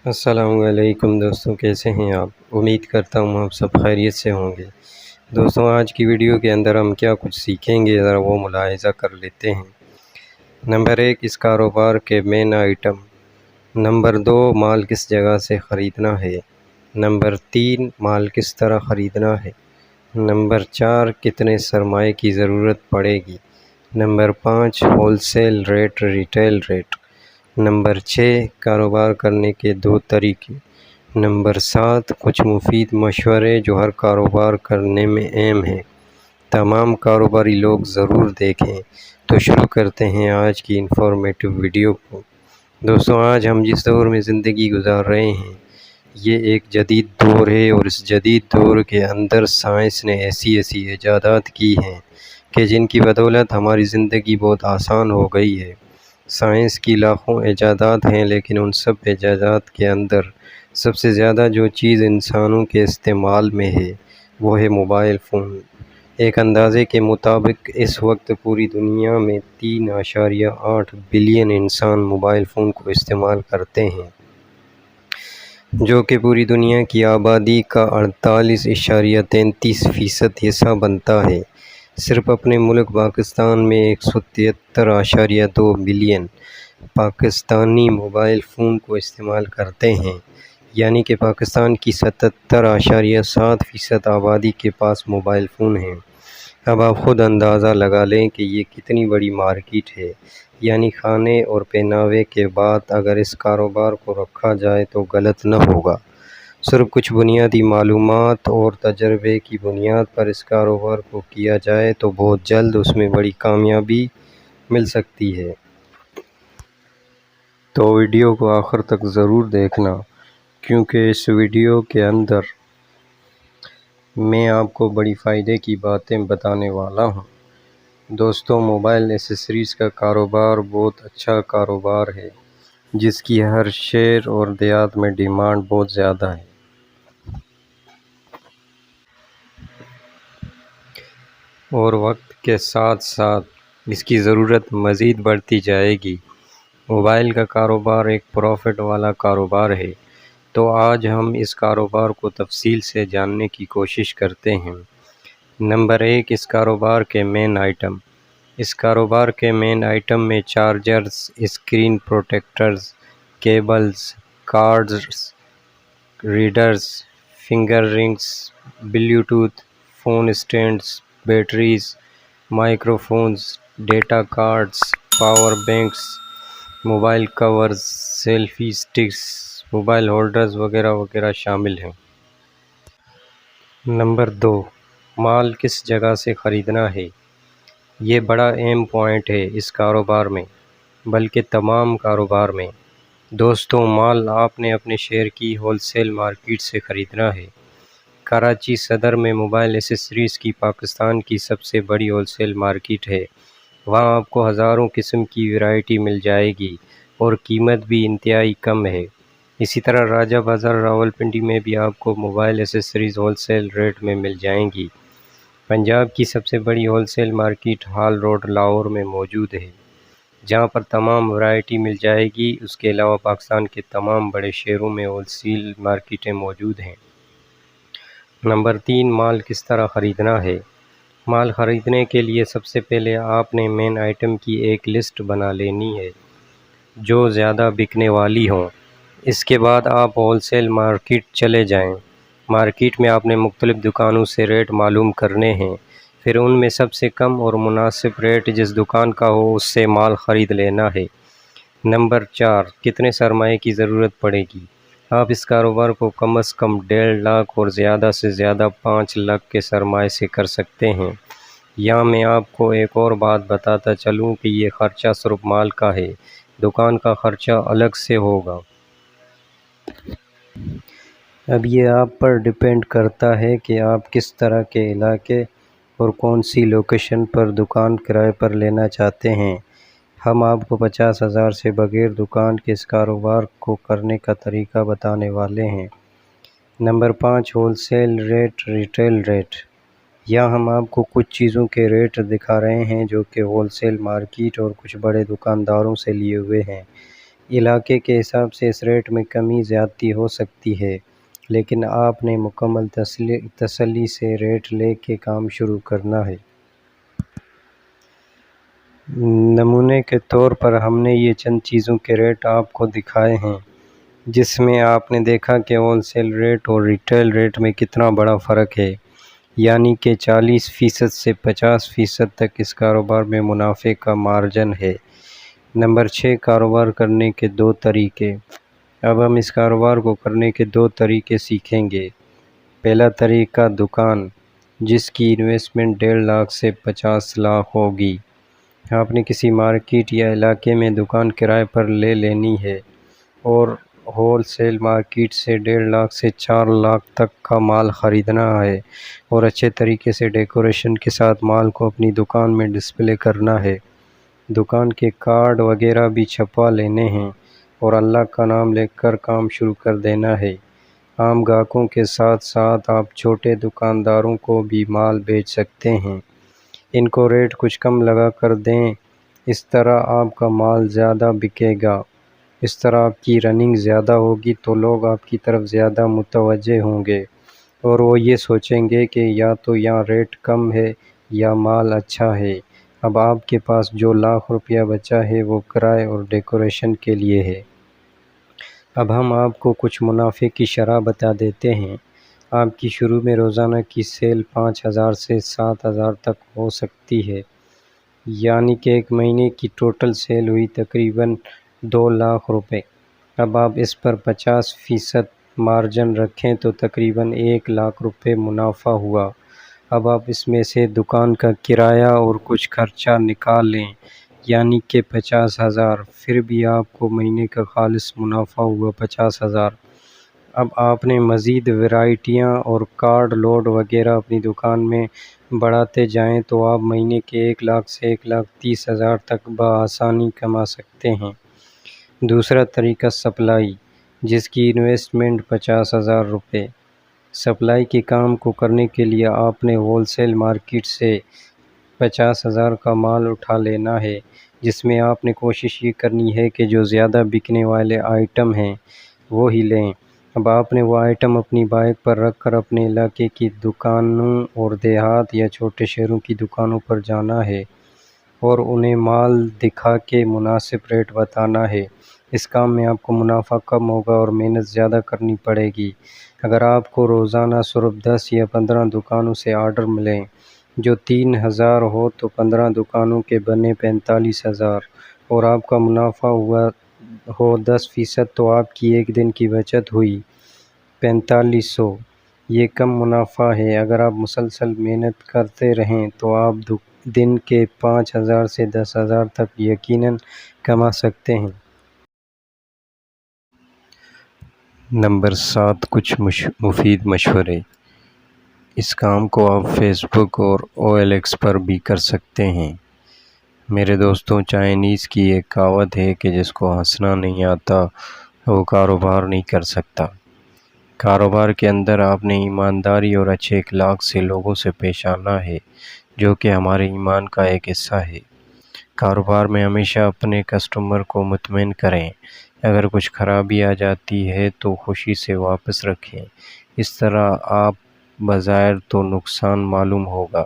السلام علیکم دوستوں، کیسے ہیں آپ؟ امید کرتا ہوں آپ سب خیریت سے ہوں گے۔ دوستوں، آج کی ویڈیو کے اندر ہم کیا کچھ سیکھیں گے، ذرا وہ ملاحظہ کر لیتے ہیں۔ نمبر 1، اس کاروبار کے مین آئٹم۔ نمبر 2، مال کس جگہ سے خریدنا ہے۔ نمبر 3، مال کس طرح خریدنا ہے۔ نمبر 4، کتنے سرمایے کی ضرورت پڑے گی۔ Number 5، wholesale rate, retail rate. Number 6، کاروبار کرنے کے 2 طریقے۔ نمبر 7، کچھ مفید مشورے جو ہر کاروبار کرنے میں اہم ہیں، تمام کاروباری لوگ ضرور دیکھیں۔ تو شروع کرتے ہیں آج کی انفارمیٹیو ویڈیو کو۔ دوستوں، آج ہم جس دور میں زندگی گزار رہے ہیں، یہ ایک جدید دور ہے، اور اس جدید دور کے اندر سائنس نے ایسی ایجادات کی ہیں کہ جن کی بدولت ہماری زندگی بہت آسان ہو گئی ہے۔ سائنس کی لاکھوں ایجادات ہیں، لیکن ان سب ایجادات کے اندر سب سے زیادہ جو چیز انسانوں کے استعمال میں ہے وہ ہے موبائل فون۔ ایک اندازے کے مطابق اس وقت پوری دنیا میں 3.8 بلین انسان موبائل فون کو استعمال کرتے ہیں، جو کہ پوری دنیا کی آبادی کا 48.33% حصہ بنتا ہے۔ صرف اپنے ملک پاکستان میں 173.2 بلین پاکستانی موبائل فون کو استعمال کرتے ہیں، یعنی کہ پاکستان کی 77.7% آبادی کے پاس موبائل فون ہیں۔ اب آپ خود اندازہ لگا لیں کہ یہ کتنی بڑی مارکیٹ ہے، یعنی کھانے اور پہناوے کے بعد اگر اس کاروبار کو رکھا جائے تو غلط نہ ہوگا۔ صرف کچھ بنیادی معلومات اور تجربے کی بنیاد پر اس کاروبار کو کیا جائے تو بہت جلد اس میں بڑی کامیابی مل سکتی ہے۔ تو ویڈیو کو آخر تک ضرور دیکھنا، کیونکہ اس ویڈیو کے اندر میں آپ کو بڑی فائدے کی باتیں بتانے والا ہوں۔ دوستوں، موبائل ایسیسریز کا کاروبار بہت اچھا کاروبار ہے، جس کی ہر شہر اور دیہات میں ڈیمانڈ بہت زیادہ ہے، اور وقت کے ساتھ ساتھ اس کی ضرورت مزید بڑھتی جائے گی۔ موبائل کا کاروبار ایک پروفٹ والا کاروبار ہے، تو آج ہم اس کاروبار کو تفصیل سے جاننے کی کوشش کرتے ہیں۔ نمبر 1، اس کاروبار کے مین آئٹم۔ اس کاروبار کے مین آئٹم میں chargers, screen protectors, cables, cards, readers, finger rings, Bluetooth, phone stands, batteries, microphones, data cards, power banks, mobile covers, selfie sticks, mobile holders وغیرہ وغیرہ شامل ہیں۔ نمبر 2، مال کس جگہ سے خریدنا ہے۔ یہ بڑا اہم پوائنٹ ہے اس کاروبار میں، بلکہ تمام کاروبار میں۔ دوستوں، مال آپ نے اپنے شہر کی ہول سیل مارکیٹ سے خریدنا ہے۔ کراچی صدر میں موبائل ایسیسریز کی پاکستان کی سب سے بڑی ہول سیل مارکیٹ ہے۔ وہاں آپ کو ہزاروں قسم کی ویرائٹی مل جائے گی، اور قیمت بھی انتہائی کم ہے۔ اسی طرح راجہ بازار راولپنڈی میں بھی آپ کو mobile accessories wholesale rate میں مل جائیں گی۔ پنجاب کی سب سے بڑی wholesale market hall road Lahore میں موجود ہے، جہاں پر تمام ویرائٹی مل جائے گی۔ اس کے علاوہ پاکستان کے تمام بڑے شہروں میں ہول سیل مارکیٹیں موجود ہیں۔ نمبر 3، مال کس طرح خریدنا ہے۔ مال خریدنے کے لیے سب سے پہلے آپ نے مین آئٹم کی ایک لسٹ بنا لینی ہے جو زیادہ بکنے والی ہوں۔ اس کے بعد آپ ہول سیل مارکیٹ چلے جائیں۔ مارکیٹ میں آپ نے مختلف دکانوں سے ریٹ معلوم کرنے ہیں، پھر ان میں سب سے کم اور مناسب ریٹ جس دکان کا ہو اس سے مال خرید لینا ہے۔ نمبر 4، کتنے سرمایے کی ضرورت پڑے گی۔ آپ اس کاروبار کو کم از کم 1.5 لاکھ اور زیادہ سے زیادہ 5 لاکھ کے سرمایے سے کر سکتے ہیں۔ یہاں میں آپ کو ایک اور بات بتاتا چلوں کہ یہ خرچہ صرف مال کا ہے، دکان کا خرچہ الگ سے ہوگا۔ اب یہ آپ پر ڈیپینڈ کرتا ہے کہ آپ کس طرح کے علاقے اور کون سی لوکیشن پر دکان کرائے پر لینا چاہتے ہیں۔ ہم آپ کو 50,000 سے بغیر دکان کے اس کاروبار کو کرنے کا طریقہ بتانے والے ہیں۔ Number 5، wholesale rate, retail rate. یہاں ہم آپ کو کچھ چیزوں کے ریٹ دکھا رہے ہیں جو کہ ہول سیل مارکیٹ اور کچھ بڑے دکانداروں سے لیے ہوئے ہیں۔ علاقے کے حساب سے اس ریٹ میں کمی زیادتی ہو سکتی ہے، لیکن آپ نے مکمل تسلی سے ریٹ لے کے کام شروع کرنا ہے۔ نمونے کے طور پر ہم نے یہ چند چیزوں کے ریٹ آپ کو دکھائے ہیں، جس میں آپ نے دیکھا کہ ہول سیل ریٹ اور ریٹیل ریٹ میں کتنا بڑا فرق ہے، یعنی کہ 40% سے 50% تک اس کاروبار میں منافع کا مارجن ہے۔ نمبر 6، کاروبار کرنے کے 2 طریقے۔ اب ہم اس کاروبار کو کرنے کے 2 طریقے سیکھیں گے۔ پہلا طریقہ دکان، جس کی انویسٹمنٹ 1.5 لاکھ سے 50 لاکھ ہوگی۔ آپ نے کسی مارکیٹ یا علاقے میں دکان کرائے پر لے لینی ہے اور ہول سیل مارکیٹ سے 1.5 لاکھ سے 4 لاکھ تک کا مال خریدنا ہے اور اچھے طریقے سے ڈیکوریشن کے ساتھ مال کو اپنی دکان میں ڈسپلے کرنا ہے۔ دکان کے کارڈ وغیرہ بھی چھپوا لینے ہیں اور اللہ کا نام لے کر کام شروع کر دینا ہے۔ عام گاہکوں کے ساتھ ساتھ آپ چھوٹے دکانداروں کو بھی مال بیچ سکتے ہیں۔ ان کو ریٹ کچھ کم لگا کر دیں، اس طرح آپ کا مال زیادہ بکے گا۔ اس طرح آپ کی رننگ زیادہ ہوگی تو لوگ آپ کی طرف زیادہ متوجہ ہوں گے اور وہ یہ سوچیں گے کہ یا تو یہاں ریٹ کم ہے یا مال اچھا ہے۔ اب آپ کے پاس جو لاکھ روپیہ بچا ہے وہ کرائے اور ڈیکوریشن کے لیے ہے۔ اب ہم آپ کو کچھ منافع کی شرح بتا دیتے ہیں۔ آپ کی شروع میں روزانہ کی سیل 5,000 سے 7,000 تک ہو سکتی ہے، یعنی کہ ایک مہینے کی ٹوٹل سیل ہوئی تقریباً 2 لاکھ روپے۔ اب آپ اس پر 50% مارجن رکھیں تو تقریباً 1 لاکھ روپے منافع ہوا۔ اب آپ اس میں سے دکان کا کرایہ اور کچھ خرچہ نکال لیں، یعنی کہ 50,000، پھر بھی آپ کو مہینے کا خالص منافع ہوا 50,000۔ اب آپ نے مزید ورائٹیاں اور کارڈ لوڈ وغیرہ اپنی دکان میں بڑھاتے جائیں تو آپ مہینے کے 1 لاکھ سے 1,30,000 تک بآسانی کما سکتے ہیں۔ دوسرا طریقہ سپلائی، جس کی انویسٹمنٹ 50,000 روپے۔ سپلائی کے کام کو کرنے کے لیے آپ نے ہول سیل مارکیٹ سے 50,000 کا مال اٹھا لینا ہے، جس میں آپ نے کوشش یہ کرنی ہے کہ جو زیادہ بکنے والے آئٹم ہیں وہ ہی لیں۔ اب آپ نے وہ آئٹم اپنی بائک پر رکھ کر اپنے علاقے کی دکانوں اور دیہات یا چھوٹے شہروں کی دکانوں پر جانا ہے اور انہیں مال دکھا کے مناسب ریٹ بتانا ہے۔ اس کام میں آپ کو منافع کم ہوگا اور محنت زیادہ کرنی پڑے گی۔ اگر آپ کو روزانہ صرف 10 یا 15 دکانوں سے آرڈر ملیں جو 3,000 ہو تو 15 دکانوں کے بنے 45,000 اور آپ کا منافع ہوا ہو 10% تو آپ کی ایک دن کی بچت ہوئی 4,500۔ یہ کم منافع ہے۔ اگر آپ مسلسل محنت کرتے رہیں تو آپ دن کے 5,000 سے 10,000 تک یقیناً کما سکتے ہیں۔ نمبر 7، کچھ مفید مشورے۔ اس کام کو آپ فیس بک اور OLX پر بھی کر سکتے ہیں۔ میرے دوستوں، چائنیز کی ایک کہاوت ہے کہ جس کو ہنسنا نہیں آتا وہ کاروبار نہیں کر سکتا۔ کاروبار کے اندر آپ نے ایمانداری اور اچھے اخلاق سے لوگوں سے پیش آنا ہے، جو کہ ہمارے ایمان کا ایک حصہ ہے۔ کاروبار میں ہمیشہ اپنے کسٹمر کو مطمئن کریں۔ اگر کچھ خرابی آ جاتی ہے تو خوشی سے واپس رکھیں، اس طرح آپ بظاہر تو نقصان معلوم ہوگا